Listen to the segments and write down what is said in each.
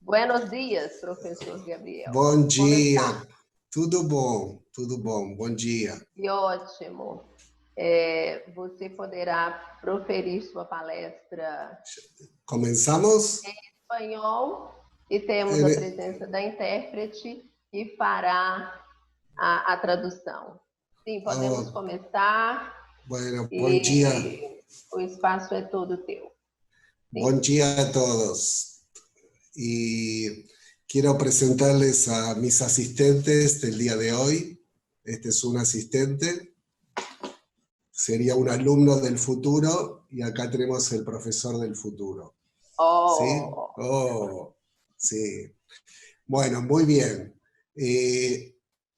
Buenos dias, professor Gabriel. Bom Como dia, está? tudo bom, bom dia. Que ótimo. Você poderá proferir sua palestra Comenzamos. em espanhol e temos a Eh, presença da intérprete que fará a tradução. Sim, podemos oh, começar bueno, e o espaço é todo teu. bom Sim. dia a todos. Y quiero presentarles a mis asistentes del día de hoy. Este es un asistente, sería un alumno del futuro y acá tenemos el profesor del futuro. ¿Sí? Oh, Oh, sí. Bueno, muy bien.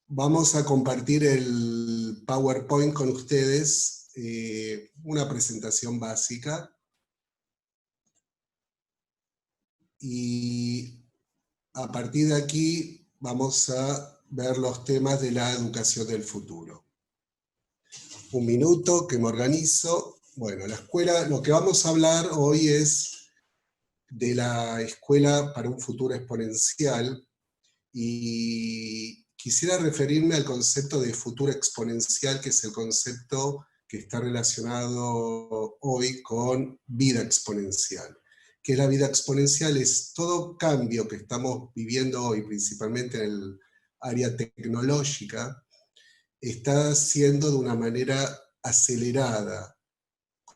Vamos a compartir el PowerPoint con ustedes, una presentación básica. Y a partir de aquí vamos a ver los temas de la educación del futuro. Un minuto que me organizo. Bueno, la escuela, lo que vamos a hablar hoy es de la escuela para un futuro exponencial, y quisiera referirme al concepto de futuro exponencial, que es el concepto que está relacionado hoy con vida exponencial. ¿Qué es la vida exponencial? Es todo cambio que estamos viviendo hoy, principalmente en el área tecnológica, está siendo de una manera acelerada,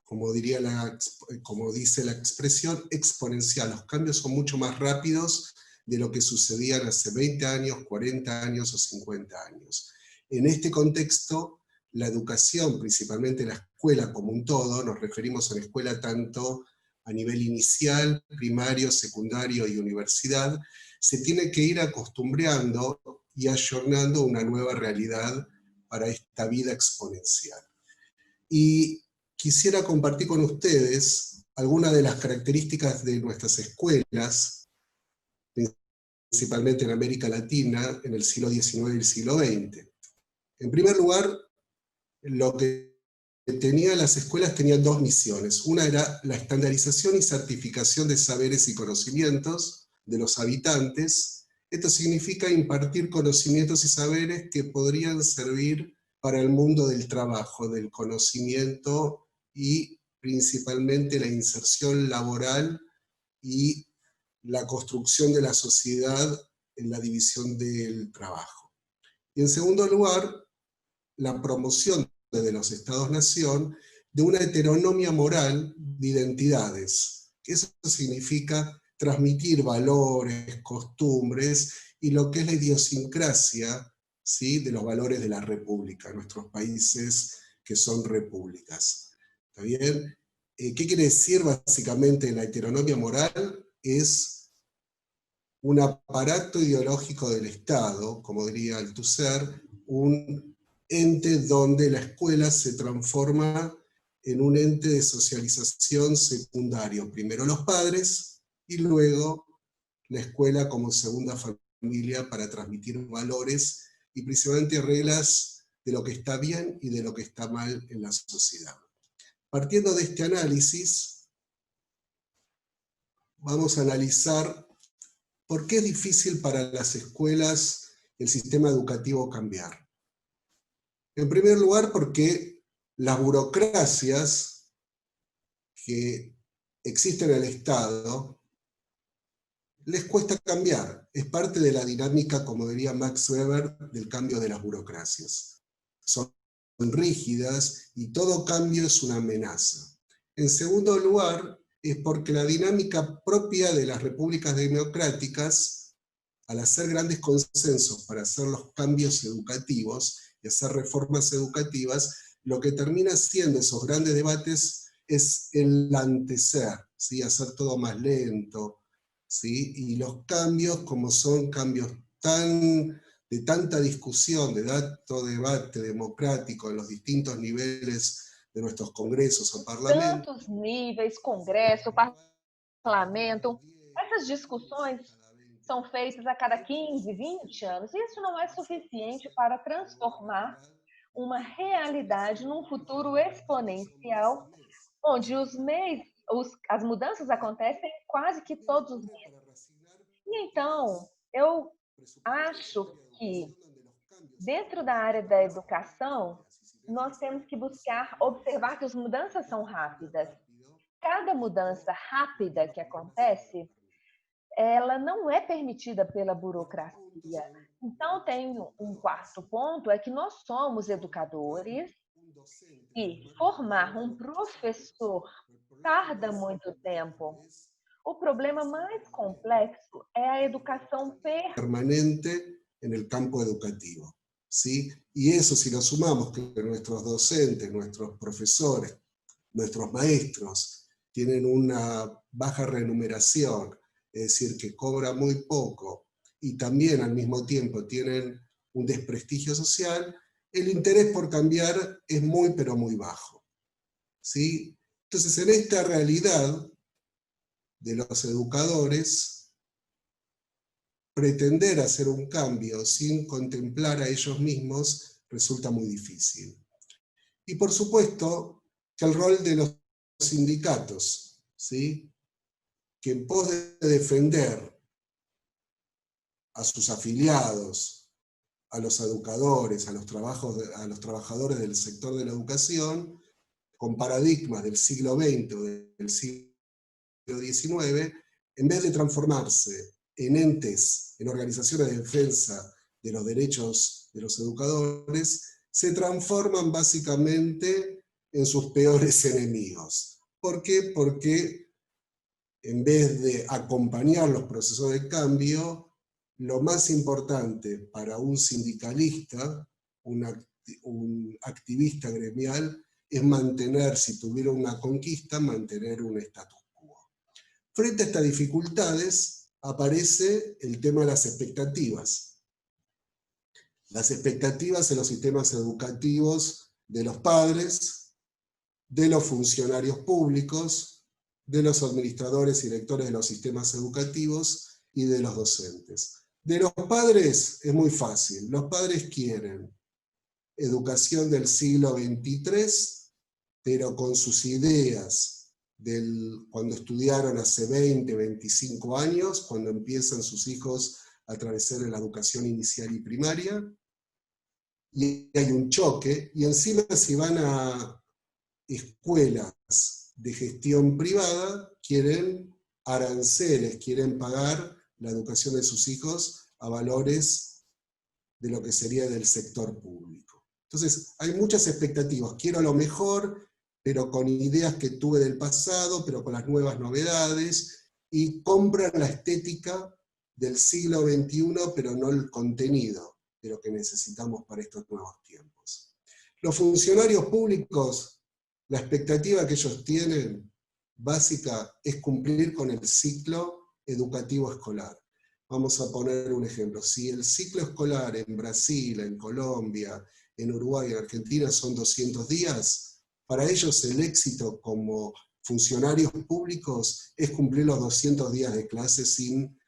como dice la expresión, exponencial. Los cambios son mucho más rápidos de lo que sucedían hace 20 años, 40 años o 50 años. En este contexto, la educación, principalmente la escuela como un todo, nos referimos a la escuela tanto a nivel inicial, primario, secundario y universidad, se tiene que ir acostumbrando y ayornando una nueva realidad para esta vida exponencial. Y quisiera compartir con ustedes algunas de las características de nuestras escuelas, principalmente en América Latina, en el siglo XIX y el siglo XX. En primer lugar, lo que tenían las escuelas tenían dos misiones. Una era la estandarización y certificación de saberes y conocimientos de los habitantes. Esto significa impartir conocimientos y saberes que podrían servir para el mundo del trabajo, del conocimiento y principalmente la inserción laboral y la construcción de la sociedad en la división del trabajo. Y en segundo lugar, la promoción de los estados-nación de una heteronomia moral de identidades. Eso significa transmitir valores, costumbres y lo que es la idiosincrasia, ¿sí?, de los valores de la república, nuestros países que son repúblicas. ¿Está bien? ¿Qué quiere decir básicamente la heteronomia moral? Es un aparato ideológico del Estado, como diría Althusser, un ente donde la escuela se transforma en un ente de socialización secundario. Primero los padres y luego la escuela como segunda familia para transmitir valores y principalmente reglas de lo que está bien y de lo que está mal en la sociedad. Partiendo de este análisis, vamos a analizar por qué es difícil para las escuelas el sistema educativo cambiar. En primer lugar, porque las burocracias que existen en el Estado les cuesta cambiar. Es parte de la dinámica, como diría Max Weber, del cambio de las burocracias. Son rígidas y todo cambio es una amenaza. En segundo lugar, es porque la dinámica propia de las repúblicas democráticas, al hacer grandes consensos para hacer los cambios educativos y hacer reformas educativas, lo que termina haciendo esos grandes debates es enlantecer, ¿sí?, hacer todo más lento, ¿sí? Y los cambios, como son cambios de tanta discusión, de tanto debate democrático en los distintos niveles de nuestros congresos o parlamentos. Tantos níveis, congresso, parlamento, essas discussões são feitas a cada 15, 20 anos, e isso não é suficiente para transformar uma realidade num futuro exponencial, onde as mudanças acontecem quase que todos os meses. E então, eu acho que dentro da área da educação, nós temos que buscar observar que as mudanças são rápidas. Cada mudança rápida que acontece, ela não é permitida pela burocracia. Então, tem um quarto ponto, é que nós somos educadores e formar um professor tarda muito tempo. O problema mais complexo é a educação permanente en el campo educativo, ¿sí? Y eso, si lo sumamos, que nuestros docentes, nuestros profesores, nuestros maestros tienen una baja remuneración, es decir, que cobran muy poco, y también al mismo tiempo tienen un desprestigio social, el interés por cambiar es muy, pero muy bajo, ¿sí? Entonces, en esta realidad de los educadores, pretender hacer un cambio sin contemplar a ellos mismos resulta muy difícil. Y por supuesto que el rol de los sindicatos, ¿sí? Que en pos de defender a sus afiliados, a los educadores, a los trabajadores del sector de la educación, con paradigmas del siglo XX o del siglo XIX, en vez de transformarse en entes, en organizaciones de defensa de los derechos de los educadores, se transforman básicamente en sus peores enemigos. ¿Por qué? Porque en vez de acompañar los procesos de cambio, lo más importante para un sindicalista, un activista gremial, es mantener, si tuviera una conquista, mantener un status quo. Frente a estas dificultades aparece el tema de las expectativas. Las expectativas en los sistemas educativos de los padres, de los funcionarios públicos, de los administradores y directores de los sistemas educativos y de los docentes. De los padres es muy fácil. Los padres quieren educación del siglo XXIII, pero con sus ideas cuando estudiaron hace 20, 25 años, cuando empiezan sus hijos a atravesar la educación inicial y primaria, y hay un choque, y encima si van a escuelas de gestión privada, quieren aranceles, quieren pagar la educación de sus hijos a valores de lo que sería del sector público. Entonces, hay muchas expectativas. Quiero lo mejor, pero con ideas que tuve del pasado, pero con las nuevas novedades, y compran la estética del siglo XXI, pero no el contenido de lo que necesitamos para estos nuevos tiempos. Los funcionarios públicos, la expectativa que ellos tienen, básica, es cumplir con el ciclo educativo escolar. Vamos a poner un ejemplo. Si el ciclo escolar en Brasil, en Colombia, en Uruguay, en Argentina son 200 días, para ellos el éxito como funcionarios públicos es cumplir los 200 días de clase sin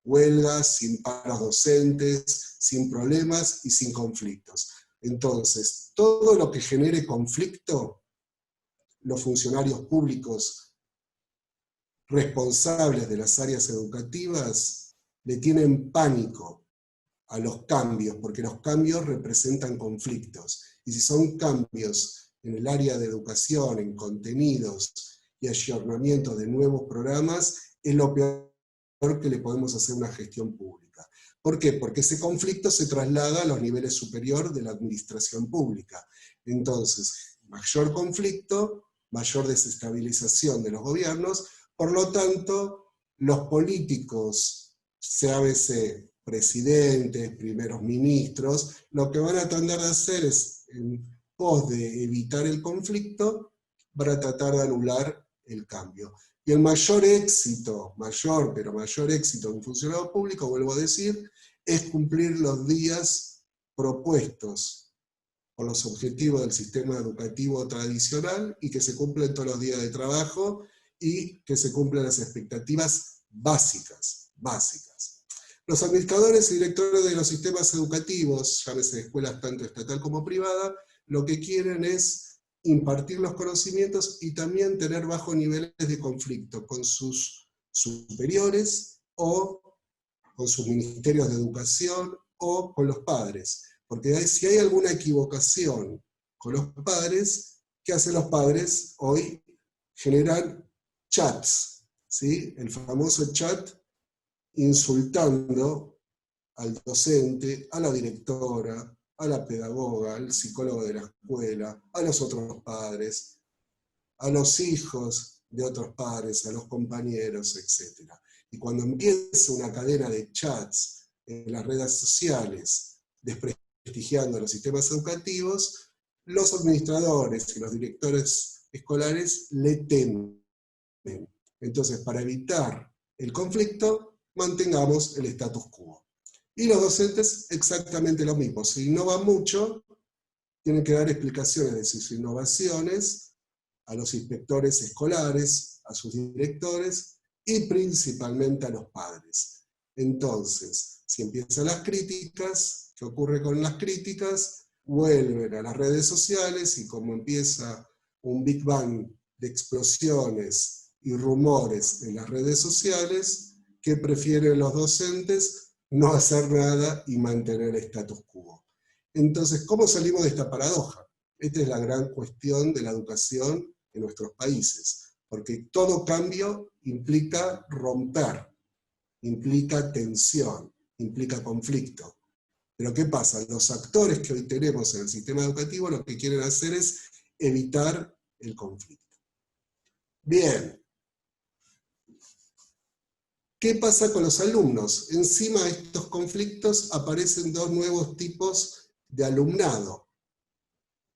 huelgas, sin paros docentes, sin problemas y sin conflictos. Entonces, todo lo que genere conflicto, los funcionarios públicos responsables de las áreas educativas le tienen pánico a los cambios, porque los cambios representan conflictos. Y si son cambios en el área de educación, en contenidos y ayornamiento de nuevos programas, es lo peor que le podemos hacer a una gestión pública. ¿Por qué? Porque ese conflicto se traslada a los niveles superiores de la administración pública. Entonces, mayor conflicto, mayor desestabilización de los gobiernos, por lo tanto, los políticos, llámese presidentes, primeros ministros, lo que van a tratar de hacer es, en pos de evitar el conflicto, van a tratar de anular el cambio. Y el mayor éxito, mayor éxito de un funcionario público, vuelvo a decir, es cumplir los días propuestos por los objetivos del sistema educativo tradicional y que se cumplen todos los días de trabajo y que se cumplan las expectativas básicas. Los administradores y directores de los sistemas educativos, llámese escuelas tanto estatal como privada, lo que quieren es impartir los conocimientos y también tener bajos niveles de conflicto con sus superiores o con sus ministerios de educación o con los padres. Porque si hay alguna equivocación con los padres, ¿qué hacen los padres? Hoy generan chats, ¿sí? El famoso chat insultando al docente, a la directora, a la pedagoga, al psicólogo de la escuela, a los otros padres, a los hijos de otros padres, a los compañeros, etc. Y cuando empieza una cadena de chats en las redes sociales, desprestigiando los sistemas educativos, los administradores y los directores escolares le temen. Entonces, para evitar el conflicto, mantengamos el status quo. Y los docentes exactamente lo mismo. Si innovan mucho, tienen que dar explicaciones de sus innovaciones a los inspectores escolares, a sus directores y principalmente a los padres. Entonces, si empiezan las críticas, ¿qué ocurre con las críticas? Vuelven a las redes sociales y como empieza un Big Bang de explosiones y rumores en las redes sociales, ¿qué prefieren los docentes? No hacer nada y mantener el status quo. Entonces, ¿cómo salimos de esta paradoja? Esta es la gran cuestión de la educación en nuestros países, porque todo cambio implica romper, implica tensión, implica conflicto. Pero ¿qué pasa? Los actores que hoy tenemos en el sistema educativo lo que quieren hacer es evitar el conflicto. Bien. ¿Qué pasa con los alumnos? Encima de estos conflictos aparecen dos nuevos tipos de alumnado,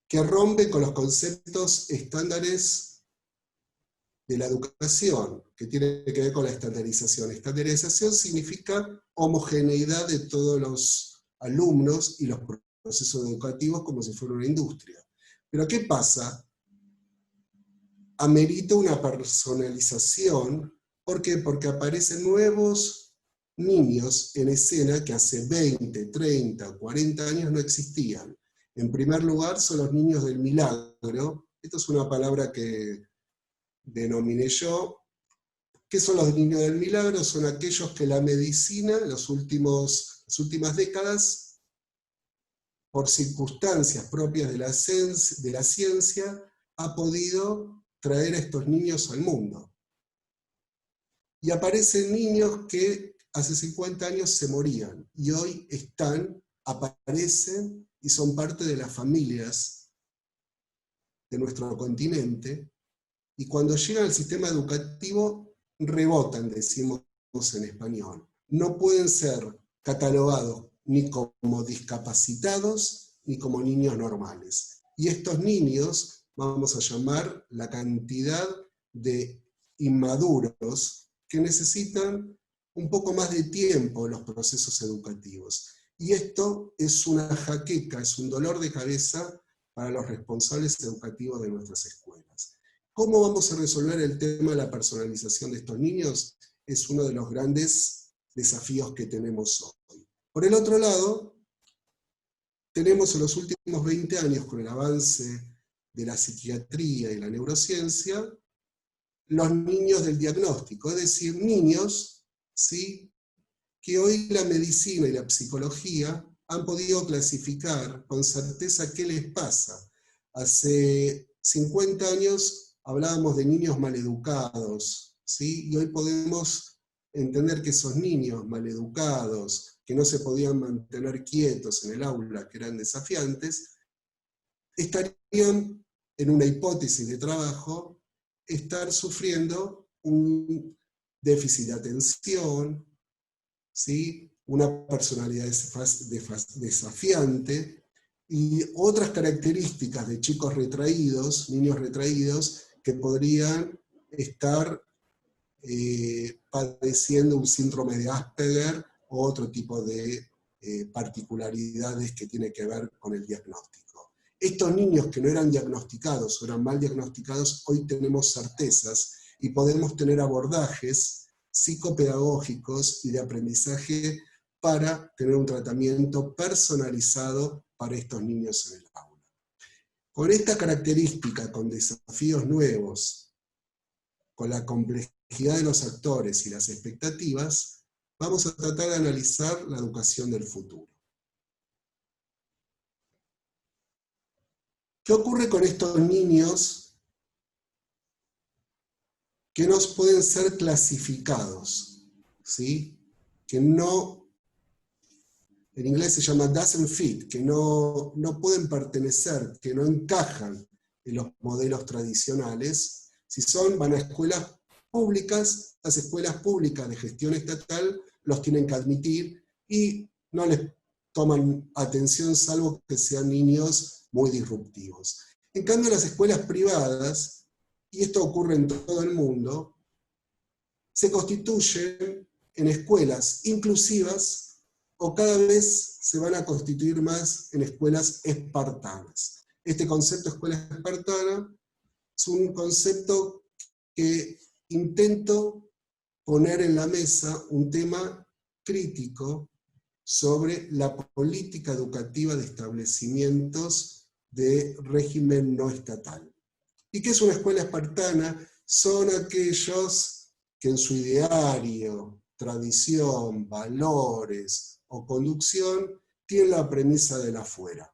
que rompen con los conceptos estándares de la educación, que tiene que ver con la estandarización. Estandarización significa homogeneidad de todos los alumnos y los procesos educativos como si fuera una industria. Pero ¿qué pasa? Amerita una personalización. ¿Por qué? Porque aparecen nuevos niños en escena que hace 20, 30, 40 años no existían. En primer lugar son los niños del milagro. Esto es una palabra que denominé yo. ¿Qué son los niños del milagro? Son aquellos que la medicina en las últimas décadas, por circunstancias propias de la ciencia, ha podido traer a estos niños al mundo. Y aparecen niños que hace 50 años se morían, y hoy aparecen y son parte de las familias de nuestro continente, y cuando llegan al sistema educativo rebotan, decimos en español. No pueden ser catalogados ni como discapacitados ni como niños normales. Y estos niños, vamos a llamar la cantidad de inmaduros que necesitan un poco más de tiempo en los procesos educativos. Y esto es una jaqueca, es un dolor de cabeza para los responsables educativos de nuestras escuelas. ¿Cómo vamos a resolver el tema de la personalización de estos niños? Es uno de los grandes desafíos que tenemos hoy. Por el otro lado, tenemos en los últimos 20 años, con el avance de la psiquiatría y la neurociencia, los niños del diagnóstico, es decir, niños, ¿sí?, que hoy la medicina y la psicología han podido clasificar con certeza qué les pasa. Hace 50 años hablábamos de niños maleducados, ¿sí?, y hoy podemos entender que esos niños maleducados, que no se podían mantener quietos en el aula, que eran desafiantes, estarían, en una hipótesis de trabajo, estar sufriendo un déficit de atención, ¿sí?, una personalidad desafiante, y otras características de chicos retraídos, niños retraídos, que podrían estar padeciendo un síndrome de Asperger o otro tipo de particularidades que tiene que ver con el diagnóstico. Estos niños que no eran diagnosticados o eran mal diagnosticados, hoy tenemos certezas y podemos tener abordajes psicopedagógicos y de aprendizaje para tener un tratamiento personalizado para estos niños en el aula. Con esta característica, con desafíos nuevos, con la complejidad de los actores y las expectativas, vamos a tratar de analizar la educación del futuro. ¿Qué ocurre con estos niños que no pueden ser clasificados? ¿Sí? Que no, en inglés se llama doesn't fit, que no pueden pertenecer, que no encajan en los modelos tradicionales. Si van a escuelas públicas, las escuelas públicas de gestión estatal los tienen que admitir y no les toman atención salvo que sean niños muy disruptivos. En cambio, las escuelas privadas, y esto ocurre en todo el mundo, se constituyen en escuelas inclusivas o cada vez se van a constituir más en escuelas espartanas. Este concepto de escuela espartana es un concepto que intento poner en la mesa un tema crítico sobre la política educativa de establecimientos de régimen no estatal. ¿Y qué es una escuela espartana? Son aquellos que en su ideario, tradición, valores o conducción tienen la premisa del afuera.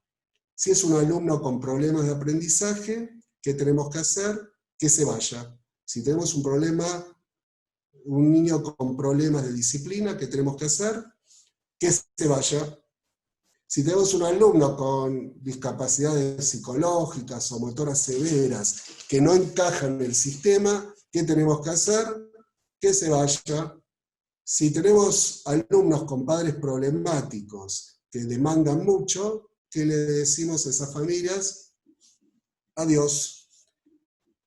Si es un alumno con problemas de aprendizaje, ¿qué tenemos que hacer? Que se vaya. Si tenemos un niño con problemas de disciplina, ¿qué tenemos que hacer? Que se vaya. Si tenemos un alumno con discapacidades psicológicas o motoras severas que no encajan en el sistema, ¿qué tenemos que hacer? Que se vaya. Si tenemos alumnos con padres problemáticos que demandan mucho, ¿qué le decimos a esas familias? Adiós.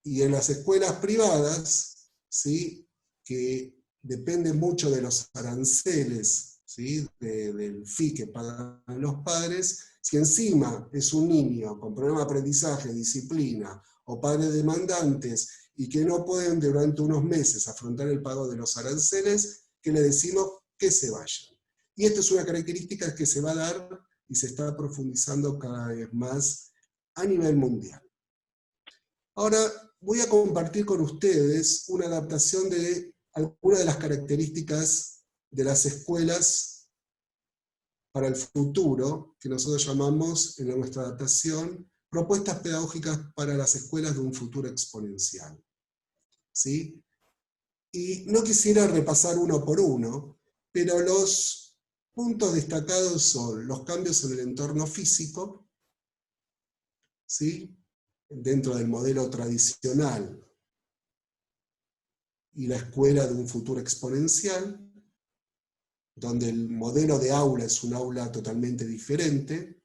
Y en las escuelas privadas, ¿sí?, que dependen mucho de los aranceles, ¿sí?, del fee que pagan los padres, si encima es un niño con problemas de aprendizaje, disciplina, o padres demandantes, y que no pueden durante unos meses afrontar el pago de los aranceles, que le decimos que se vayan. Y esto es una característica que se va a dar y se está profundizando cada vez más a nivel mundial. Ahora voy a compartir con ustedes una adaptación de algunas de las características de las escuelas para el futuro, que nosotros llamamos en nuestra adaptación propuestas pedagógicas para las escuelas de un futuro exponencial. ¿Sí? Y no quisiera repasar uno por uno, pero los puntos destacados son los cambios en el entorno físico, ¿sí?, dentro del modelo tradicional y la escuela de un futuro exponencial, donde el modelo de aula es un aula totalmente diferente.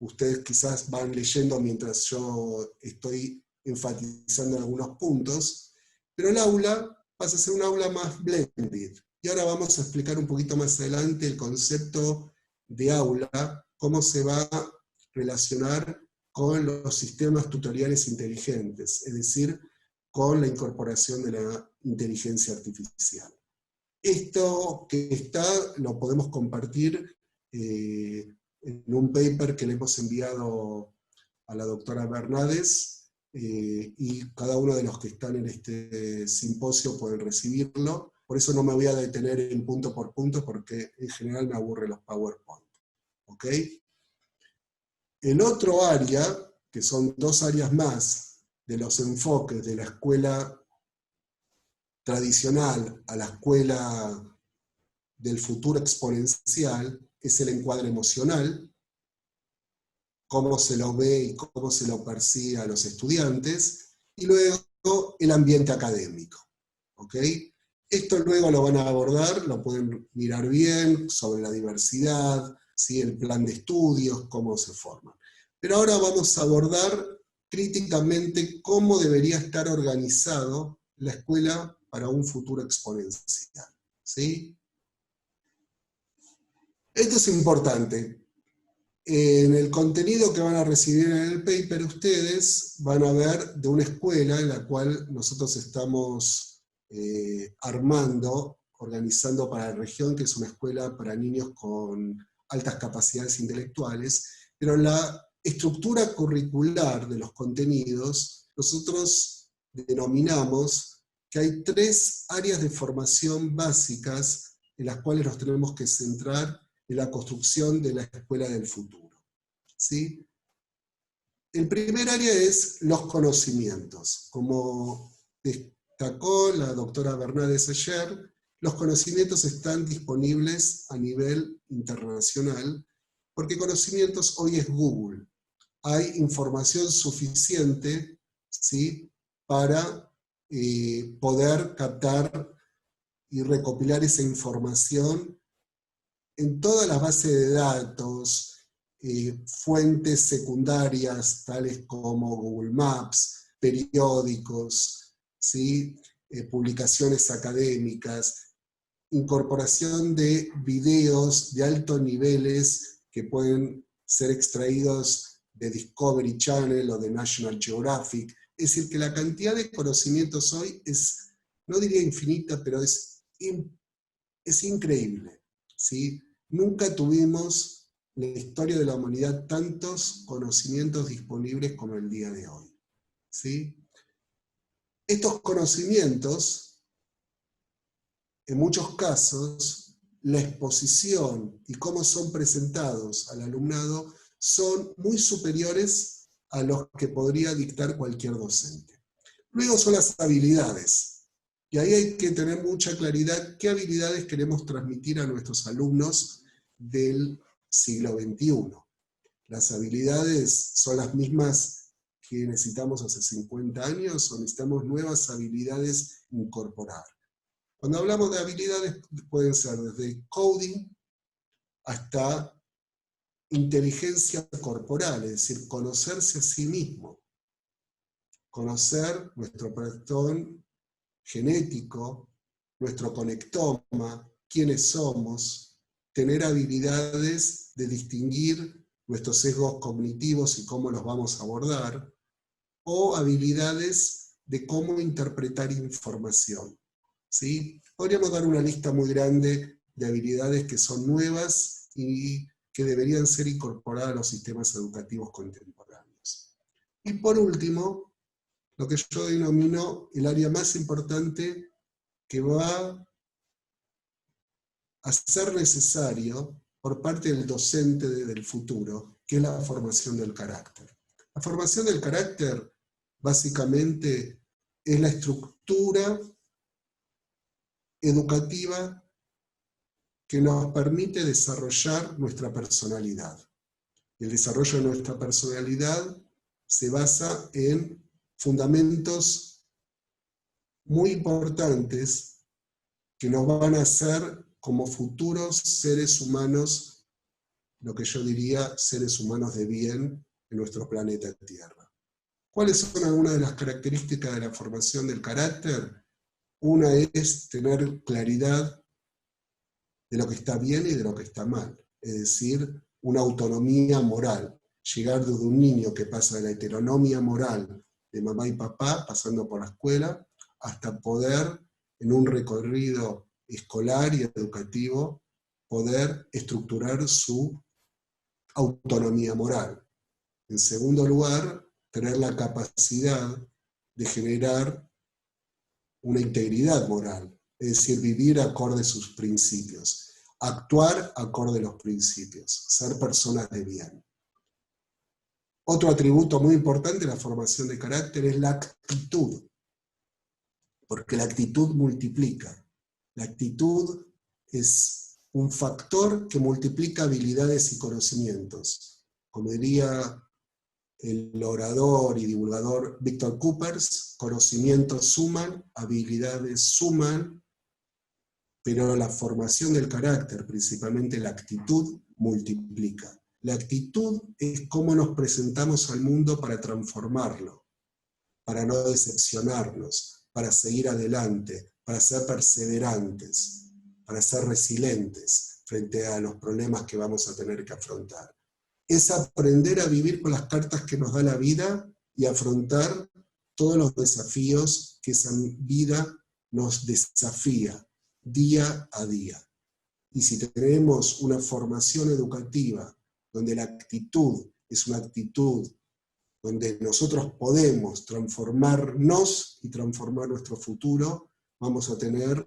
Ustedes quizás van leyendo mientras yo estoy enfatizando algunos puntos, pero el aula pasa a ser un aula más blended. Y ahora vamos a explicar un poquito más adelante el concepto de aula, cómo se va a relacionar con los sistemas tutoriales inteligentes, es decir, con la incorporación de la inteligencia artificial. Esto que está lo podemos compartir en un paper que le hemos enviado a la doctora Bernades, y cada uno de los que están en este simposio pueden recibirlo. Por eso no me voy a detener en punto por punto, porque en general me aburren los PowerPoint. ¿Ok? El otro área, que son dos áreas más de los enfoques de la escuela tradicional a la escuela del futuro exponencial, es el encuadre emocional, cómo se lo ve y cómo se lo percibe a los estudiantes, y luego el ambiente académico. ¿Ok? Esto luego lo van a abordar, lo pueden mirar bien, sobre la diversidad, ¿sí?, el plan de estudios, cómo se forman. Pero ahora vamos a abordar críticamente cómo debería estar organizado la escuela para un futuro exponencial. ¿Sí? Esto es importante. En el contenido que van a recibir en el paper ustedes van a ver de una escuela en la cual nosotros estamos organizando para la región, que es una escuela para niños con altas capacidades intelectuales, pero la estructura curricular de los contenidos, nosotros denominamos que hay 3 áreas de formación básicas en las cuales nos tenemos que centrar en la construcción de la escuela del futuro. ¿Sí? El primer área es los conocimientos. Como destacó la doctora Bernades ayer, los conocimientos están disponibles a nivel internacional, porque conocimientos hoy es Google. Hay información suficiente, ¿sí?, para poder captar y recopilar esa información en todas las bases de datos, fuentes secundarias tales como Google Maps, periódicos, ¿sí?, publicaciones académicas, incorporación de videos de altos niveles que pueden ser extraídos de Discovery Channel o de National Geographic. Es decir, que la cantidad de conocimientos hoy es, no diría infinita, pero es increíble, ¿sí? Nunca tuvimos en la historia de la humanidad tantos conocimientos disponibles como el día de hoy, ¿sí? Estos conocimientos, en muchos casos, la exposición y cómo son presentados al alumnado son muy superiores a los que podría dictar cualquier docente. Luego son las habilidades. Y ahí hay que tener mucha claridad qué habilidades queremos transmitir a nuestros alumnos del siglo XXI. ¿Las habilidades son las mismas que necesitamos hace 50 años o necesitamos nuevas habilidades incorporar? Cuando hablamos de habilidades pueden ser desde coding hasta inteligencia corporal, es decir, conocerse a sí mismo, conocer nuestro patrón genético, nuestro conectoma, quiénes somos, tener habilidades de distinguir nuestros sesgos cognitivos y cómo los vamos a abordar, o habilidades de cómo interpretar información, ¿sí? Podríamos dar una lista muy grande de habilidades que son nuevas y que deberían ser incorporadas a los sistemas educativos contemporáneos. Y por último, lo que yo denomino el área más importante que va a ser necesario por parte del docente del futuro, que es la formación del carácter. La formación del carácter, básicamente, es la estructura educativa que nos permite desarrollar nuestra personalidad. El desarrollo de nuestra personalidad se basa en fundamentos muy importantes que nos van a hacer como futuros seres humanos, lo que yo diría seres humanos de bien en nuestro planeta Tierra. ¿Cuáles son algunas de las características de la formación del carácter? Una es tener claridad de lo que está bien y de lo que está mal, es decir, una autonomía moral. Llegar desde un niño que pasa de la heteronomia moral de mamá y papá, pasando por la escuela, hasta poder, en un recorrido escolar y educativo, poder estructurar su autonomía moral. En segundo lugar, tener la capacidad de generar una integridad moral, es decir, vivir acorde a sus principios, actuar acorde a los principios, ser personas de bien. Otro atributo muy importante de la formación de carácter es la actitud, porque la actitud multiplica. La actitud es un factor que multiplica habilidades y conocimientos. Como diría el orador y divulgador Víctor Coopers, conocimientos suman, habilidades suman, pero la formación del carácter, principalmente la actitud, multiplica. La actitud es cómo nos presentamos al mundo para transformarlo, para no decepcionarnos, para seguir adelante, para ser perseverantes, para ser resilientes frente a los problemas que vamos a tener que afrontar. Es aprender a vivir con las cartas que nos da la vida y afrontar todos los desafíos que esa vida nos desafía día a día. Y si tenemos una formación educativa donde la actitud es una actitud donde nosotros podemos transformarnos y transformar nuestro futuro, vamos a tener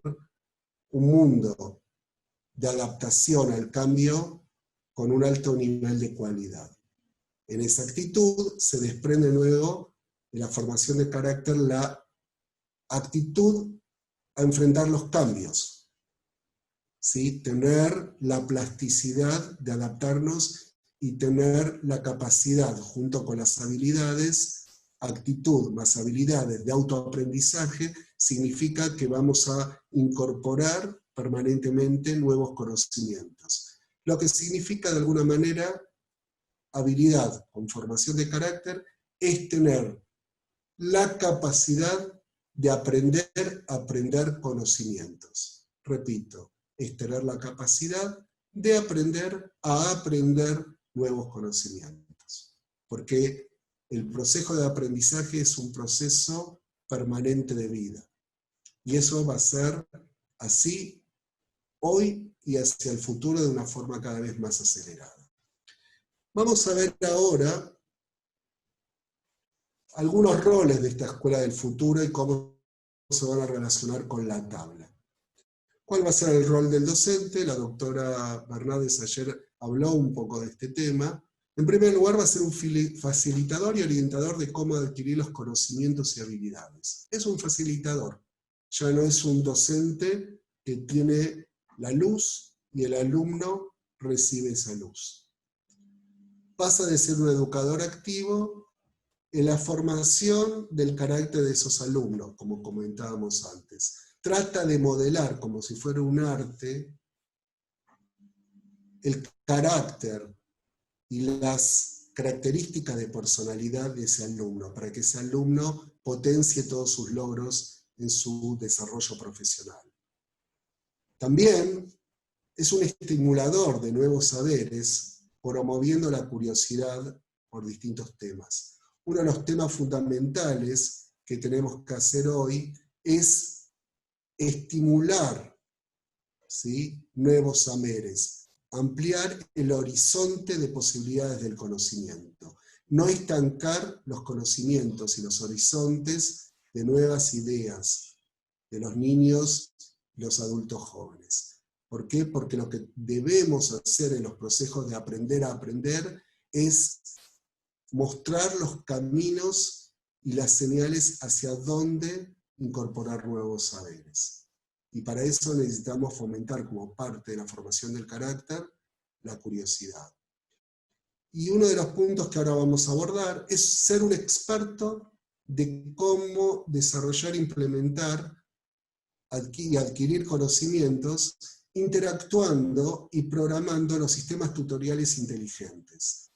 un mundo de adaptación al cambio con un alto nivel de cualidad. En esa actitud se desprende luego de la formación de carácter la aptitud a enfrentar los cambios, ¿sí? Tener la plasticidad de adaptarnos y tener la capacidad, junto con las habilidades, actitud más habilidades de autoaprendizaje, significa que vamos a incorporar permanentemente nuevos conocimientos. Lo que significa de alguna manera habilidad con formación de carácter es tener la capacidad de aprender conocimientos. Repito, es tener la capacidad de aprender a aprender nuevos conocimientos. Porque el proceso de aprendizaje es un proceso permanente de vida. Y eso va a ser así hoy y hacia el futuro de una forma cada vez más acelerada. Vamos a ver ahora algunos roles de esta escuela del futuro y cómo se van a relacionar con la tabla. ¿Cuál va a ser el rol del docente? La doctora Bernades ayer habló un poco de este tema. En primer lugar, va a ser un facilitador y orientador de cómo adquirir los conocimientos y habilidades. Es un facilitador, ya no es un docente que tiene la luz y el alumno recibe esa luz. Pasa de ser un educador activo en la formación del carácter de esos alumnos, como comentábamos antes. Trata de modelar, como si fuera un arte, el carácter y las características de personalidad de ese alumno, para que ese alumno potencie todos sus logros en su desarrollo profesional. También es un estimulador de nuevos saberes, promoviendo la curiosidad por distintos temas. Uno de los temas fundamentales que tenemos que hacer hoy es estimular, ¿sí?, nuevos saberes, ampliar el horizonte de posibilidades del conocimiento, no estancar los conocimientos y los horizontes de nuevas ideas de los niños y los adultos jóvenes. ¿Por qué? Porque lo que debemos hacer en los procesos de aprender a aprender es mostrar los caminos y las señales hacia dónde incorporar nuevos saberes. Y para eso necesitamos fomentar como parte de la formación del carácter la curiosidad. Y uno de los puntos que ahora vamos a abordar es ser un experto de cómo desarrollar, implementar y adquirir conocimientos interactuando y programando los sistemas tutoriales inteligentes.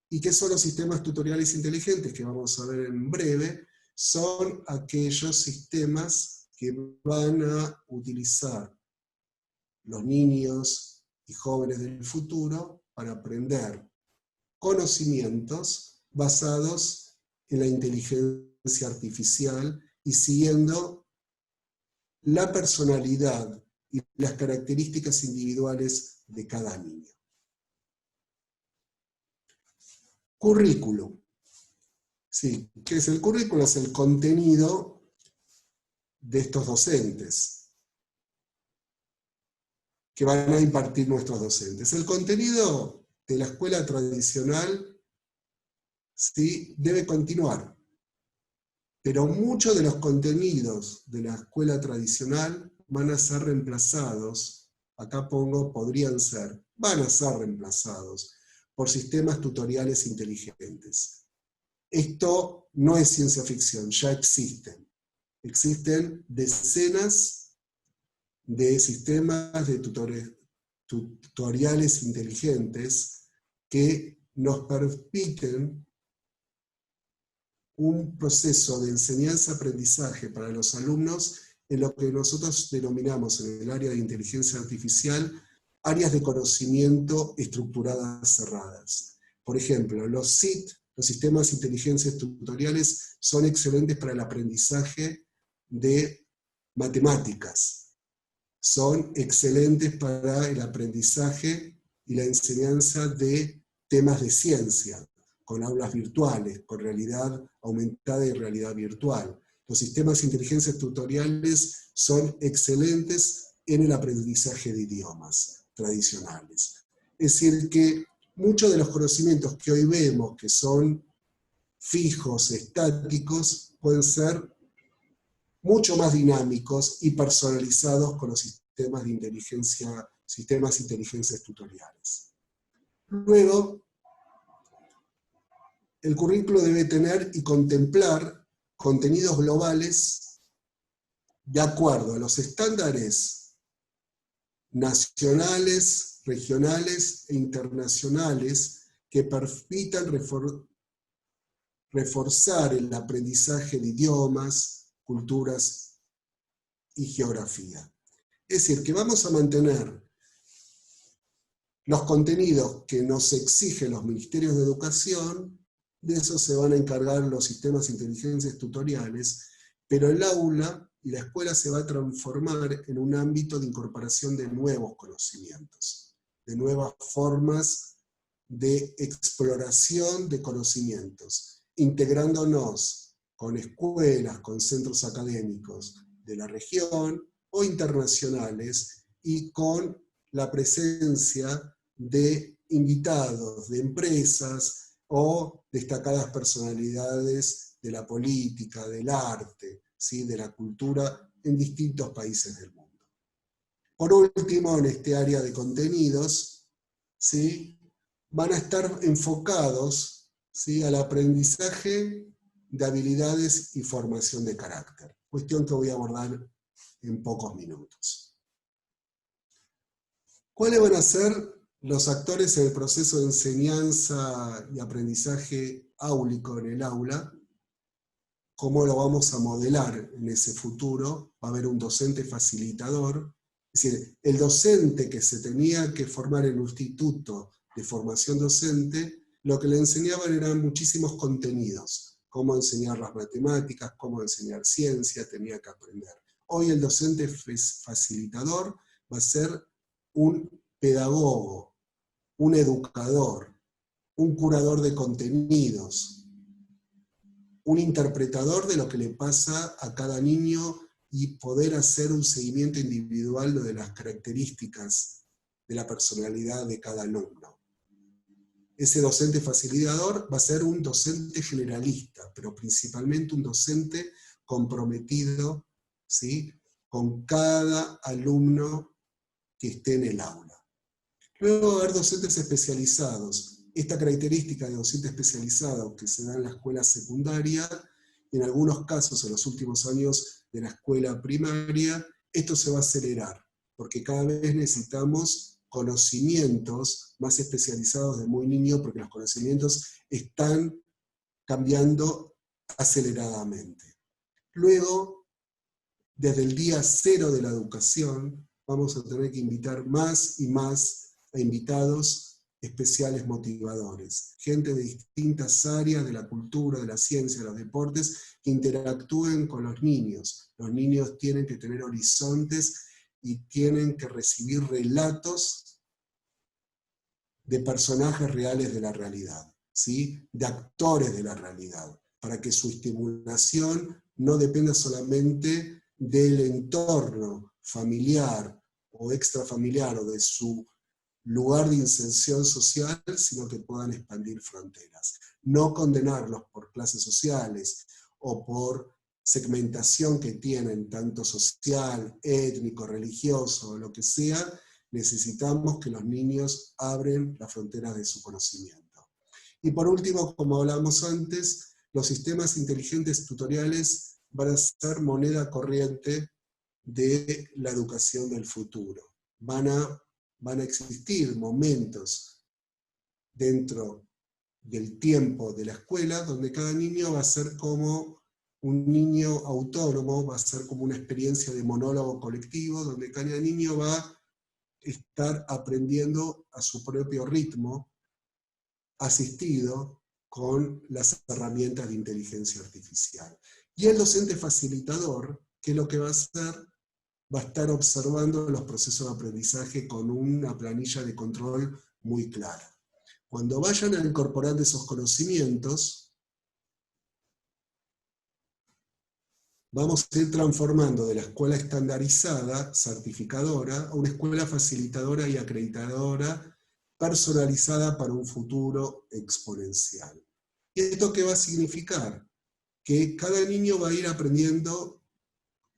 ¿Y qué son los sistemas tutoriales inteligentes? Que vamos a ver en breve. Son aquellos sistemas que van a utilizar los niños y jóvenes del futuro para aprender conocimientos basados en la inteligencia artificial y siguiendo la personalidad y las características individuales de cada niño. Currículum. Sí, ¿qué es el currículum? Es el contenido de estos docentes que van a impartir nuestros docentes. El contenido de la escuela tradicional, sí, debe continuar, pero muchos de los contenidos de la escuela tradicional van a ser reemplazados, acá pongo podrían ser, van a ser reemplazados por sistemas tutoriales inteligentes. Esto no es ciencia ficción, ya existen. Existen decenas de sistemas de tutoriales inteligentes que nos permiten un proceso de enseñanza-aprendizaje para los alumnos en lo que nosotros denominamos en el área de inteligencia artificial áreas de conocimiento estructuradas cerradas. Por ejemplo, los SIT, los sistemas de inteligencia tutoriales, son excelentes para el aprendizaje de matemáticas. Son excelentes para el aprendizaje y la enseñanza de temas de ciencia, con aulas virtuales, con realidad aumentada y realidad virtual. Los sistemas de inteligencia tutoriales son excelentes en el aprendizaje de idiomas tradicionales. Es decir, que muchos de los conocimientos que hoy vemos que son fijos, estáticos, pueden ser mucho más dinámicos y personalizados con los sistemas de inteligencia tutoriales. Luego, el currículo debe tener y contemplar contenidos globales de acuerdo a los estándares nacionales, regionales e internacionales que permitan reforzar el aprendizaje de idiomas, culturas y geografía. Es decir, que vamos a mantener los contenidos que nos exigen los ministerios de educación, de eso se van a encargar los sistemas de inteligencia tutoriales, pero el aula y la escuela se va a transformar en un ámbito de incorporación de nuevos conocimientos, de nuevas formas de exploración de conocimientos, integrándonos con escuelas, con centros académicos de la región o internacionales y con la presencia de invitados, de empresas o destacadas personalidades de la política, del arte, ¿sí?, de la cultura en distintos países del mundo. Por último, en este área de contenidos, ¿sí?, van a estar enfocados, ¿sí?, al aprendizaje de habilidades y formación de carácter, cuestión que voy a abordar en pocos minutos. ¿Cuáles van a ser los actores en el proceso de enseñanza y aprendizaje áulico en el aula? ¿Cómo lo vamos a modelar en ese futuro? Va a haber un docente facilitador, es decir, el docente que se tenía que formar en un instituto de formación docente, lo que le enseñaban eran muchísimos contenidos, cómo enseñar las matemáticas, cómo enseñar ciencia, tenía que aprender. Hoy el docente facilitador va a ser un pedagogo, un educador, un curador de contenidos, un interpretador de lo que le pasa a cada niño y poder hacer un seguimiento individual de las características de la personalidad de cada alumno. Ese docente facilitador va a ser un docente generalista, pero principalmente un docente comprometido, ¿sí?, con cada alumno que esté en el aula. Luego va a haber docentes especializados. Esta característica de docente especializado que se da en la escuela secundaria, en algunos casos en los últimos años de la escuela primaria, esto se va a acelerar, porque cada vez necesitamos conocimientos más especializados de muy niño, porque los conocimientos están cambiando aceleradamente. Luego, desde el día cero de la educación, vamos a tener que invitar más y más a invitados especiales motivadores, gente de distintas áreas de la cultura, de la ciencia, de los deportes, que interactúen con los niños. Los niños tienen que tener horizontes y tienen que recibir relatos de personajes reales de la realidad, ¿sí?, de actores de la realidad, para que su estimulación no dependa solamente del entorno familiar o extrafamiliar o de su lugar de inserción social, sino que puedan expandir fronteras. No condenarlos por clases sociales o por segmentación que tienen, tanto social, étnico, religioso, o lo que sea. Necesitamos que los niños abren las fronteras de su conocimiento. Y por último, como hablamos antes, los sistemas inteligentes tutoriales van a ser moneda corriente de la educación del futuro. Van a existir momentos dentro del tiempo de la escuela donde cada niño va a ser como un niño autónomo, va a ser como una experiencia de monólogo colectivo, donde cada niño va a estar aprendiendo a su propio ritmo, asistido con las herramientas de inteligencia artificial. Y el docente facilitador, ¿qué es lo que va a hacer? Va a estar observando los procesos de aprendizaje con una planilla de control muy clara. Cuando vayan a incorporar esos conocimientos, vamos a ir transformando de la escuela estandarizada, certificadora, a una escuela facilitadora y acreditadora, personalizada para un futuro exponencial. ¿Y esto qué va a significar? Que cada niño va a ir aprendiendo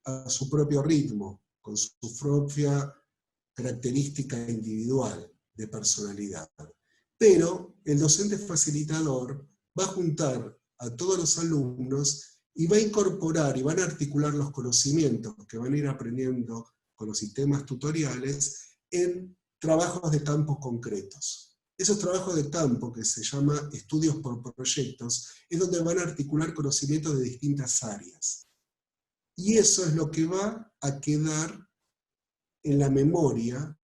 a su propio ritmo, con su propia característica individual de personalidad. Pero el docente facilitador va a juntar a todos los alumnos y va a incorporar y van a articular los conocimientos que van a ir aprendiendo con los sistemas tutoriales en trabajos de campo concretos. Esos trabajos de campo, que se llama estudios por proyectos, es donde van a articular conocimientos de distintas áreas. Y eso es lo que va a quedar en la memoria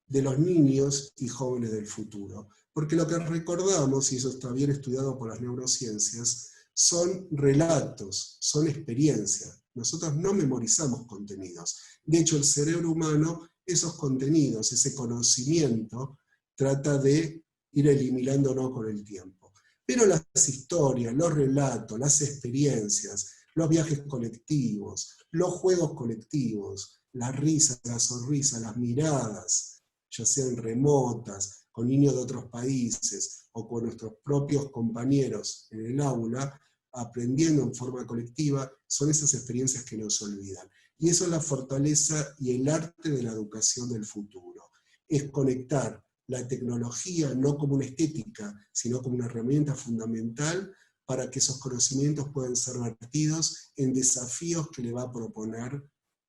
de los niños y jóvenes del futuro. Porque lo que recordamos, y eso está bien estudiado por las neurociencias, son relatos, son experiencias. Nosotros no memorizamos contenidos. De hecho, el cerebro humano, esos contenidos, ese conocimiento, trata de ir eliminándolo con el tiempo. Pero las historias, los relatos, las experiencias, los viajes colectivos, los juegos colectivos, las risas, las sonrisas, las miradas, ya sean remotas, con niños de otros países o con nuestros propios compañeros en el aula, aprendiendo en forma colectiva, son esas experiencias que no se olvidan. Y eso es la fortaleza y el arte de la educación del futuro. Es conectar la tecnología no como una estética, sino como una herramienta fundamental para que esos conocimientos puedan ser vertidos en desafíos que le va a proponer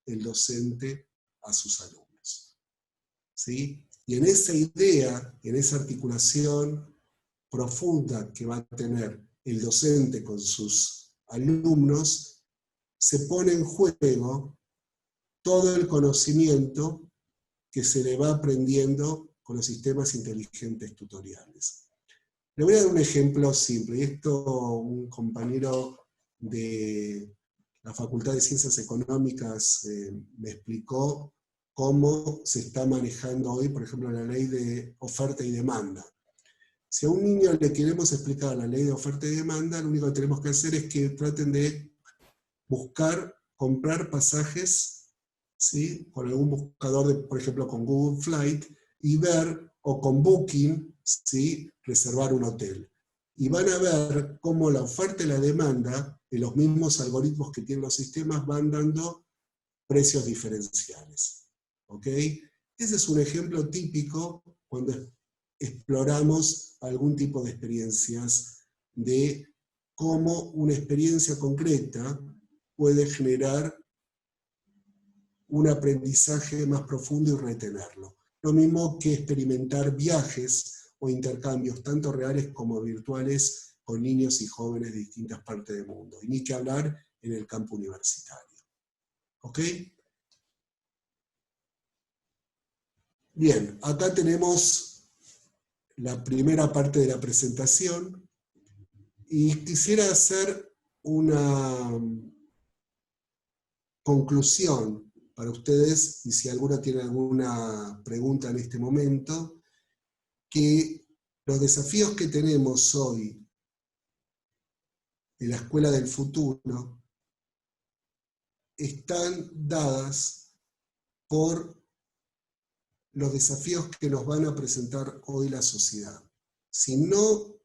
el docente a sus alumnos. ¿Sí? Y en esa idea, en esa articulación profunda que va a tener el docente con sus alumnos, se pone en juego todo el conocimiento que se le va aprendiendo con los sistemas inteligentes tutoriales. Le voy a dar un ejemplo simple, y esto un compañero de la Facultad de Ciencias Económicas me explicó cómo se está manejando hoy, por ejemplo, la ley de oferta y demanda. Si a un niño le queremos explicar la ley de oferta y demanda, lo único que tenemos que hacer es que traten de buscar, comprar pasajes, ¿sí? Con algún buscador, por ejemplo, con Google Flight, y ver, o con Booking, ¿sí? Reservar un hotel. Y van a ver cómo la oferta y la demanda, de los mismos algoritmos que tienen los sistemas, van dando precios diferenciales. ¿Ok? Ese es un ejemplo típico cuando exploramos algún tipo de experiencias, de cómo una experiencia concreta puede generar un aprendizaje más profundo y retenerlo. Lo mismo que experimentar viajes o intercambios, tanto reales como virtuales, con niños y jóvenes de distintas partes del mundo. Y ni que hablar en el campo universitario. ¿Ok? Bien, acá tenemos la primera parte de la presentación y quisiera hacer una conclusión para ustedes, y si alguna tiene alguna pregunta en este momento, que los desafíos que tenemos hoy en la escuela del futuro están dadas por los desafíos que nos van a presentar hoy la sociedad. Si no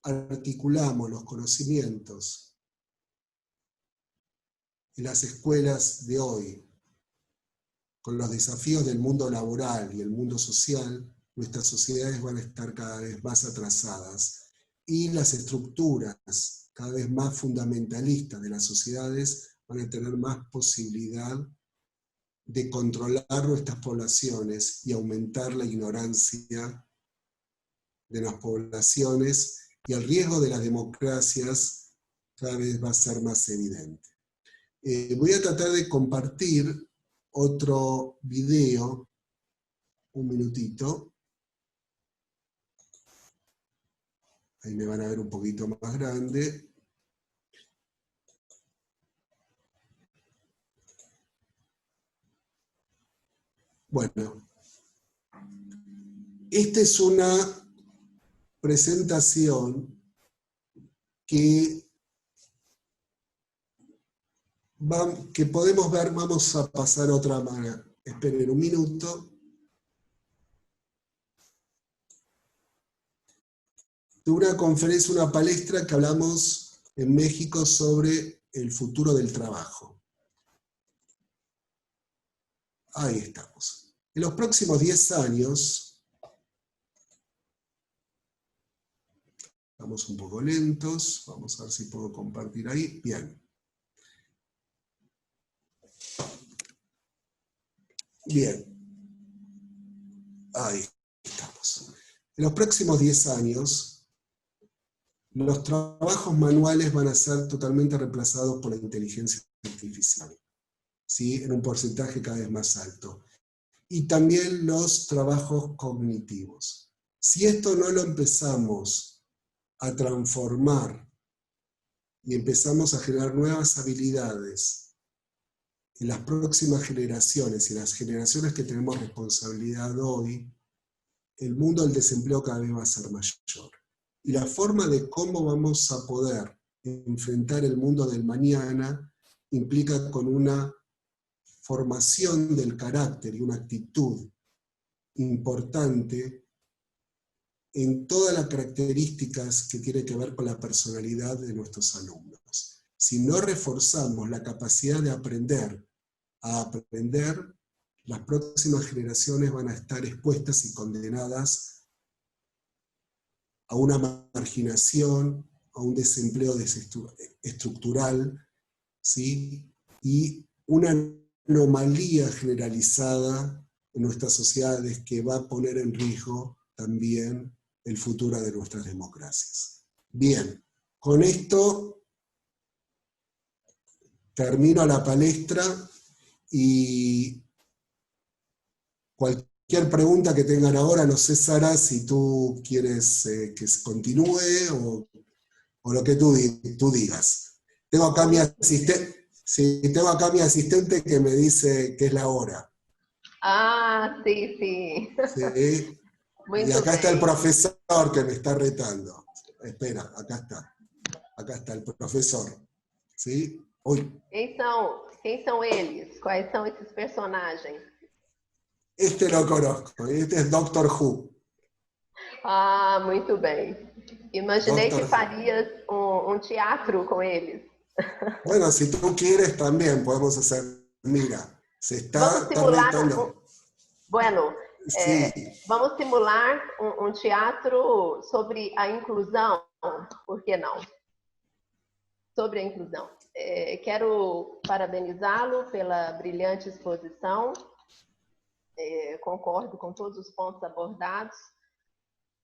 articulamos los conocimientos en las escuelas de hoy con los desafíos del mundo laboral y el mundo social, nuestras sociedades van a estar cada vez más atrasadas y las estructuras cada vez más fundamentalistas de las sociedades van a tener más posibilidad de controlar nuestras poblaciones y aumentar la ignorancia de las poblaciones, y el riesgo de las democracias cada vez va a ser más evidente. Voy a tratar de compartir otro video, un minutito. Ahí me van a ver un poquito más grande. Bueno, esta es una presentación que que podemos ver, vamos a pasar a otra manera. Esperen un minuto. De una conferencia, una palestra que hablamos en México sobre el futuro del trabajo. Ahí estamos. En los próximos 10 años, vamos un poco lentos, vamos a ver si puedo compartir ahí. Bien. Bien. Ahí estamos. En los próximos 10 años, los trabajos manuales van a ser totalmente reemplazados por la inteligencia artificial, ¿sí? En un porcentaje cada vez más alto. Y también los trabajos cognitivos. Si esto no lo empezamos a transformar y empezamos a generar nuevas habilidades en las próximas generaciones y las generaciones que tenemos responsabilidad hoy, el mundo del desempleo cada vez va a ser mayor. Y la forma de cómo vamos a poder enfrentar el mundo del mañana implica con una formación del carácter y una actitud importante en todas las características que tienen que ver con la personalidad de nuestros alumnos. Si no reforzamos la capacidad de aprender a aprender, las próximas generaciones van a estar expuestas y condenadas a una marginación, a un desempleo estructural, ¿sí? Y una anomalía generalizada en nuestras sociedades que va a poner en riesgo también el futuro de nuestras democracias. Bien, con esto termino la palestra y cualquier pregunta que tengan ahora, no sé, Sara, si tú quieres que continúe o lo que tú digas. Tengo acá mi asistente, sí, tengo acá mi asistente que me dice que es la hora. Ah, sí, sí. ¿Sí? Y Muito acá está el bem. profesor que me está retando. Espera, acá está. Acá está el profesor. ¿Sí? Uy, Quem são eles? Quais são esses personagens? este lo conozco. Este es Doctor Who. Ah, muito bem. Imaginei Doctor que Who. farias um teatro com eles. Bueno, si tú quieres también podemos hacer. Mira, se Vamos está simular retando. Bueno, Sí. vamos simular um teatro sobre a inclusão, por que não? Sobre a inclusão. Quero parabenizá-lo pela brilhante exposição, concordo com todos os pontos abordados.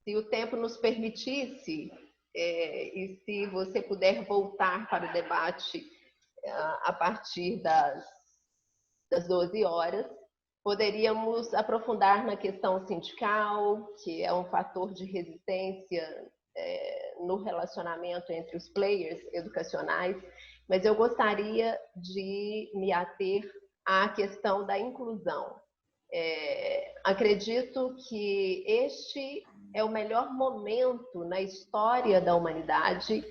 Se o tempo nos permitisse, e se você puder voltar para o debate a partir das 12 horas, poderíamos aprofundar na questão sindical, que é um fator de resistência no relacionamento entre os players educacionais, mas eu gostaria de me ater à questão da inclusão. Acredito que este é o melhor momento na história da humanidade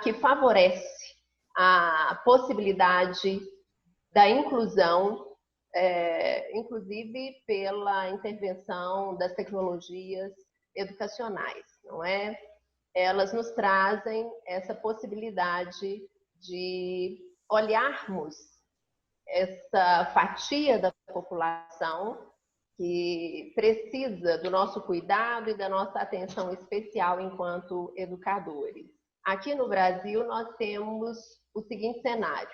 que favorece a possibilidade da inclusão, inclusive pela intervenção das tecnologias educacionais, não é? Elas nos trazem essa possibilidade de olharmos essa fatia da população que precisa do nosso cuidado e da nossa atenção especial enquanto educadores. Aqui no Brasil, nós temos o seguinte cenário.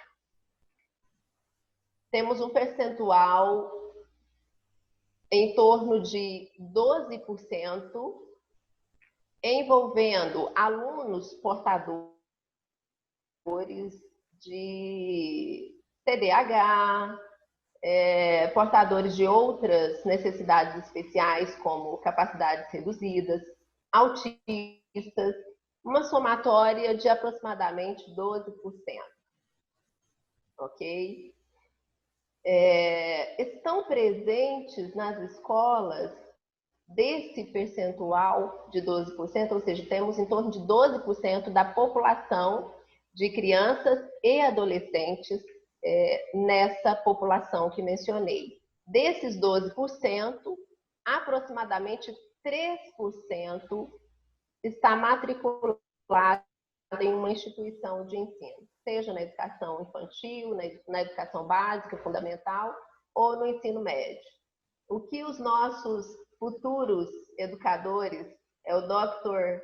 Temos um percentual em torno de 12% envolvendo alunos portadores de TDAH, portadores de outras necessidades especiais, como capacidades reduzidas, autistas, uma somatória de aproximadamente 12%. Ok? Estão presentes nas escolas desse percentual de 12%, ou seja, temos em torno de 12% da população de crianças e adolescentes nessa população que mencionei. Desses 12%, aproximadamente 3% está matriculado em uma instituição de ensino, seja na educação infantil, na educação básica, fundamental, ou no ensino médio. O que os nossos futuros educadores,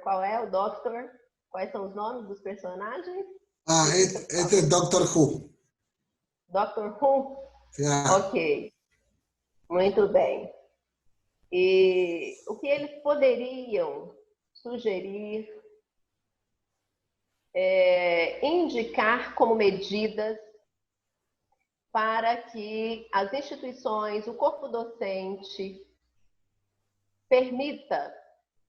qual é o Doctor? Quais são os nomes dos personagens? Este es Doctor Who. Doctor Who? Yeah. Ok, muito bem. E o que eles poderiam sugerir, indicar como medidas para que as instituições, o corpo docente, permita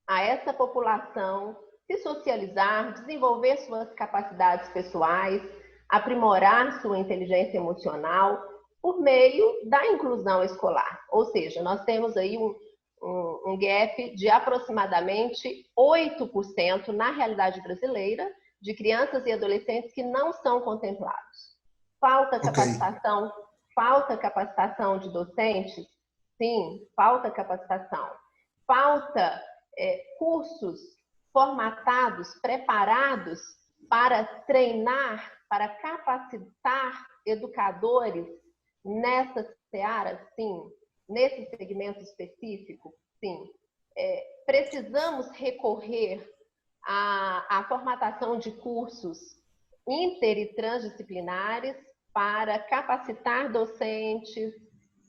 a essa população se socializar, desenvolver suas capacidades pessoais, aprimorar sua inteligência emocional por meio da inclusão escolar. Ou seja, nós temos aí um gap de aproximadamente 8% na realidade brasileira de crianças e adolescentes que não são contemplados. Falta capacitação, falta capacitação de docentes? Sim, falta capacitação. Falta cursos formatados, preparados para treinar, para capacitar educadores nessa seara? Sim. Nesse segmento específico? Sim. Precisamos recorrer à formatação de cursos inter e transdisciplinares para capacitar docentes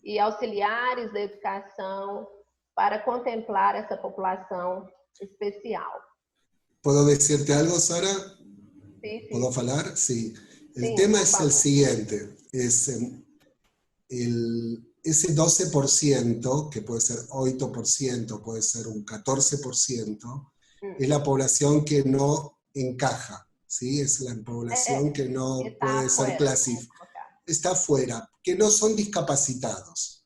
e auxiliares da educação para contemplar essa população especial. ¿Puedo decirte algo, Sara? Sí, sí. ¿Puedo hablar? Sí. El Sí, tema por es favor. el siguiente. Ese 12%, que puede ser 8%, puede ser un 14%, es la población que no encaja, ¿sí? Es la población que no puede ser clasificada. Está afuera, que no son discapacitados.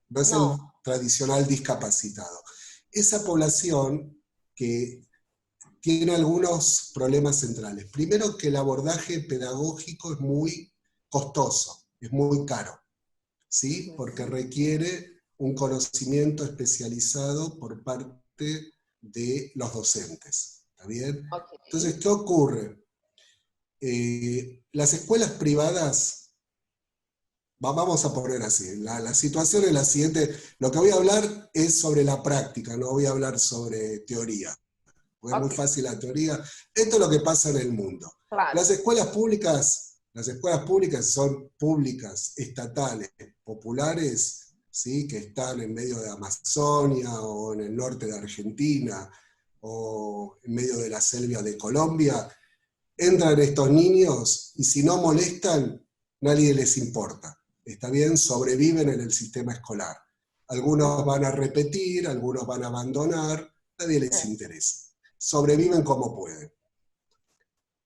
No es el tradicional discapacitado. Esa población que tiene algunos problemas centrales. Primero, que el abordaje pedagógico es muy costoso, es muy caro, ¿sí? Porque requiere un conocimiento especializado por parte de los docentes, ¿está bien? Okay. Entonces, ¿qué ocurre? Las escuelas privadas, vamos a poner así, la situación es la siguiente, lo que voy a hablar es sobre la práctica, no voy a hablar sobre teoría. Es muy fácil la teoría. Esto es lo que pasa en el mundo. Claro. Las escuelas públicas son públicas, estatales, populares, ¿sí? Que están en medio de Amazonia o en el norte de Argentina o en medio de la selva de Colombia. Entran estos niños y si no molestan, nadie les importa. ¿Está bien? Sobreviven en el sistema escolar. Algunos van a repetir, algunos van a abandonar, nadie les interesa. Sobreviven como pueden.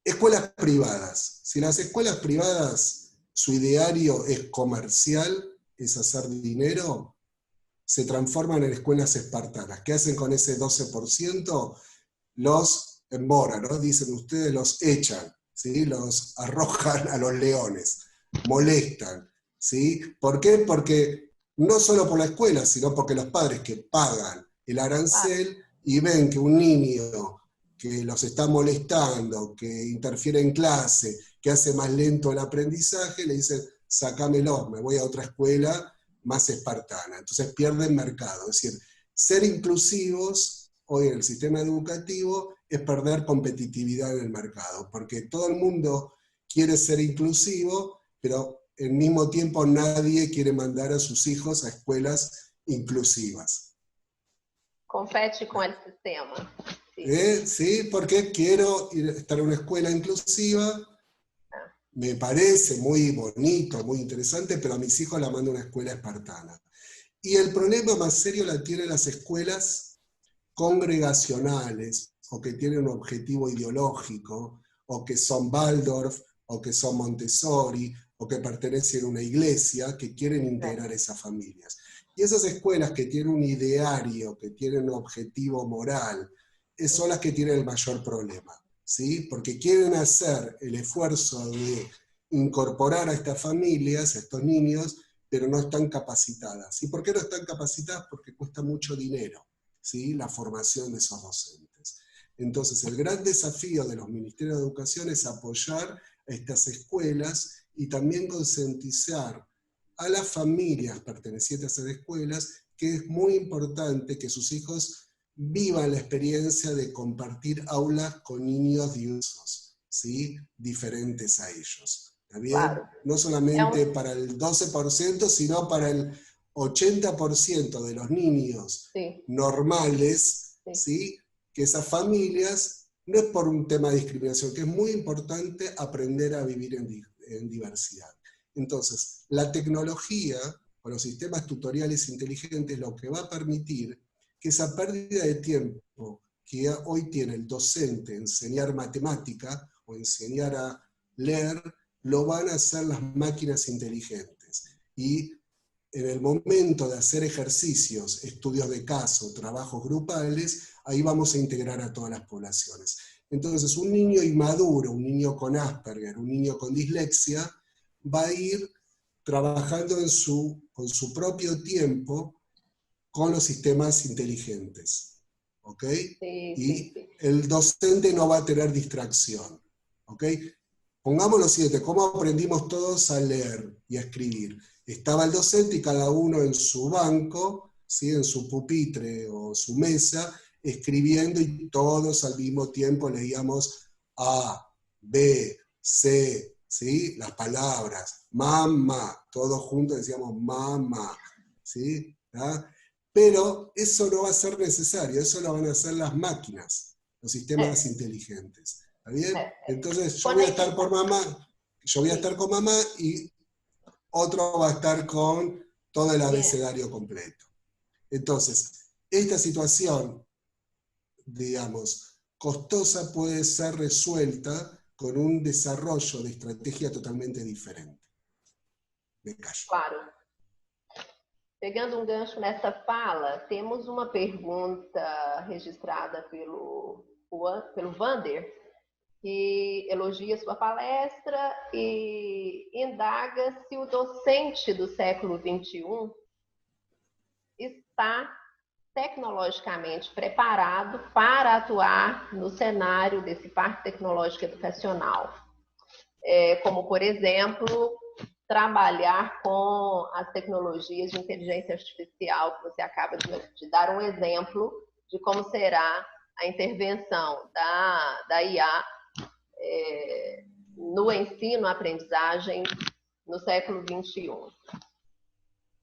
Escuelas privadas. Si las escuelas privadas, su ideario es comercial, es hacer dinero, se transforman en escuelas espartanas. ¿Qué hacen con ese 12%? Los emboran, ¿no? Dicen ustedes, los echan, ¿sí? Los arrojan a los leones, molestan, ¿sí? ¿Por qué? Porque no solo por la escuela, sino porque los padres que pagan el arancel y ven que un niño que los está molestando, que interfiere en clase, que hace más lento el aprendizaje, le dicen, sácamelo, me voy a otra escuela más espartana. Entonces pierden mercado. Es decir, ser inclusivos hoy en el sistema educativo es perder competitividad en el mercado, porque todo el mundo quiere ser inclusivo, pero al mismo tiempo nadie quiere mandar a sus hijos a escuelas inclusivas. Compete con el sistema. Sí. Sí, porque quiero estar en una escuela inclusiva, me parece muy bonito, muy interesante, pero a mis hijos la mando a una escuela espartana. Y el problema más serio la tienen las escuelas congregacionales, o que tienen un objetivo ideológico, o que son Waldorf, o que son Montessori, o que pertenecen a una iglesia, que quieren integrar esas familias. Y esas escuelas que tienen un ideario, que tienen un objetivo moral, son las que tienen el mayor problema, ¿sí? Porque quieren hacer el esfuerzo de incorporar a estas familias, a estos niños, pero no están capacitadas. ¿Y por qué no están capacitadas? Porque cuesta mucho dinero, ¿sí? La formación de esos docentes. Entonces, el gran desafío de los ministerios de educación es apoyar a estas escuelas y también concientizar a las familias pertenecientes a esas escuelas que es muy importante que sus hijos vivan la experiencia de compartir aulas con niños diversos, ¿sí? Diferentes a ellos. ¿Está bien? Claro. No solamente para el 12%, sino para el 80% de los niños normales, ¿sí? Que esas familias, no es por un tema de discriminación, que es muy importante aprender a vivir en diversidad. Entonces, la tecnología o los sistemas tutoriales inteligentes lo que va a permitir que esa pérdida de tiempo que hoy tiene el docente enseñar matemática o enseñar a leer, lo van a hacer las máquinas inteligentes. Y en el momento de hacer ejercicios, estudios de caso, trabajos grupales, ahí vamos a integrar a todas las poblaciones. Entonces, un niño inmaduro, un niño con Asperger, un niño con dislexia, va a ir trabajando con su propio tiempo con los sistemas inteligentes. ¿Ok? Y el docente no va a tener distracción. ¿Ok? Pongamos lo siguiente, ¿cómo aprendimos todos a leer y a escribir? Estaba el docente y cada uno en su banco, ¿sí? En su pupitre o su mesa, escribiendo y todos al mismo tiempo leíamos A, B, C, ¿sí? Las palabras, mamá, todos juntos decíamos mamá, ¿sí? ¿Ah? Pero eso no va a ser necesario, eso lo van a hacer las máquinas, los sistemas inteligentes. ¿Está bien? Entonces yo voy a estar por mamá, yo voy a estar con mamá y otro va a estar con todo el abecedario completo. Entonces, esta situación, digamos, costosa puede ser resuelta con un desarrollo de estrategia totalmente diferente. Me callo. Claro. Pegando gancho nessa fala, temos uma pergunta registrada pelo Vander, que elogia sua palestra e indaga se o docente do século XXI está tecnologicamente preparado para atuar no cenário desse parque tecnológico educacional. Como, por exemplo, trabalhar com as tecnologias de inteligência artificial, que você acaba de dar um exemplo de como será a intervenção da IA no ensino, aprendizagem no século XXI.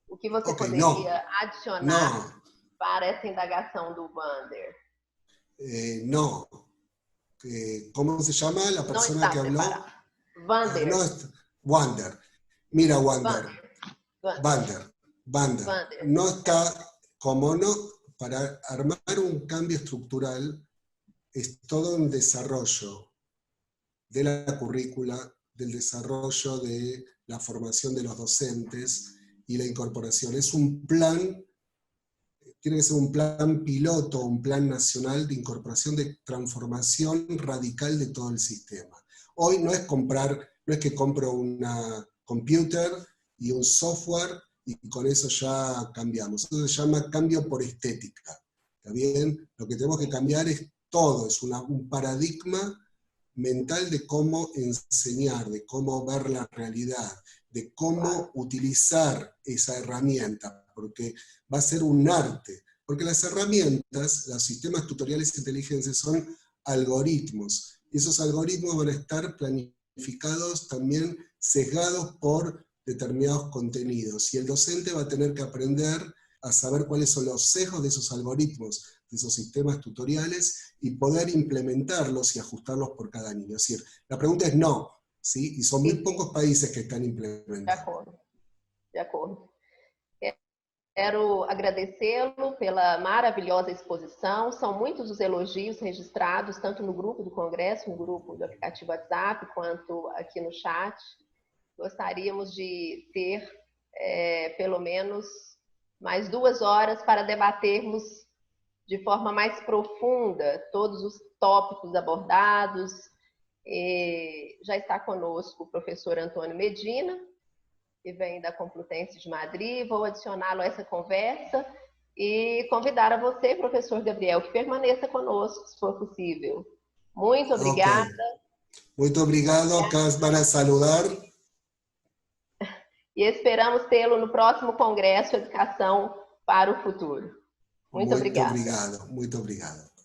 O que você poderia adicionar para essa indagação do Vander? No. ¿Cómo se llama la persona que habló? Vander. Wander. Mira, Wander. No está, como no, para armar un cambio estructural es todo un desarrollo de la currícula, del desarrollo de la formación de los docentes y la incorporación. Es un plan, tiene que ser un plan piloto, un plan nacional de incorporación, de transformación radical de todo el sistema. Hoy no es que compro una computer y un software y con eso ya cambiamos. Eso se llama cambio por estética. ¿Está bien? Lo que tenemos que cambiar es todo, es un paradigma mental de cómo enseñar, de cómo ver la realidad, de cómo utilizar esa herramienta, porque va a ser un arte. Porque las herramientas, los sistemas tutoriales inteligentes son algoritmos, y esos algoritmos van a estar planificados también, sesgados por determinados contenidos, y el docente va a tener que aprender a saber cuáles son los sesgos de esos algoritmos, de esos sistemas tutoriales, y poder implementarlos y ajustarlos por cada niño. Es decir, la pregunta es no, ¿sí? Y son muy pocos países que están implementando. De acordo, de acordo. Quero agradecê-lo pela maravilhosa exposição. São muitos os elogios registrados, tanto no grupo do Congresso, no grupo do aplicativo WhatsApp, quanto aqui no chat. Gostaríamos de ter, pelo menos, mais 2 horas para debatermos de forma mais profunda todos os tópicos abordados. Já está conosco o professor Antônio Medina, que vem da Complutense de Madrid. Vou adicioná-lo a essa conversa e convidar a você, professor Gabriel, que permaneça conosco, se for possível. Muito obrigada. Okay. Muito obrigado, acá para saludar. E esperamos tê-lo no próximo Congresso Educação para o Futuro. Muito obrigada. Muito obrigado.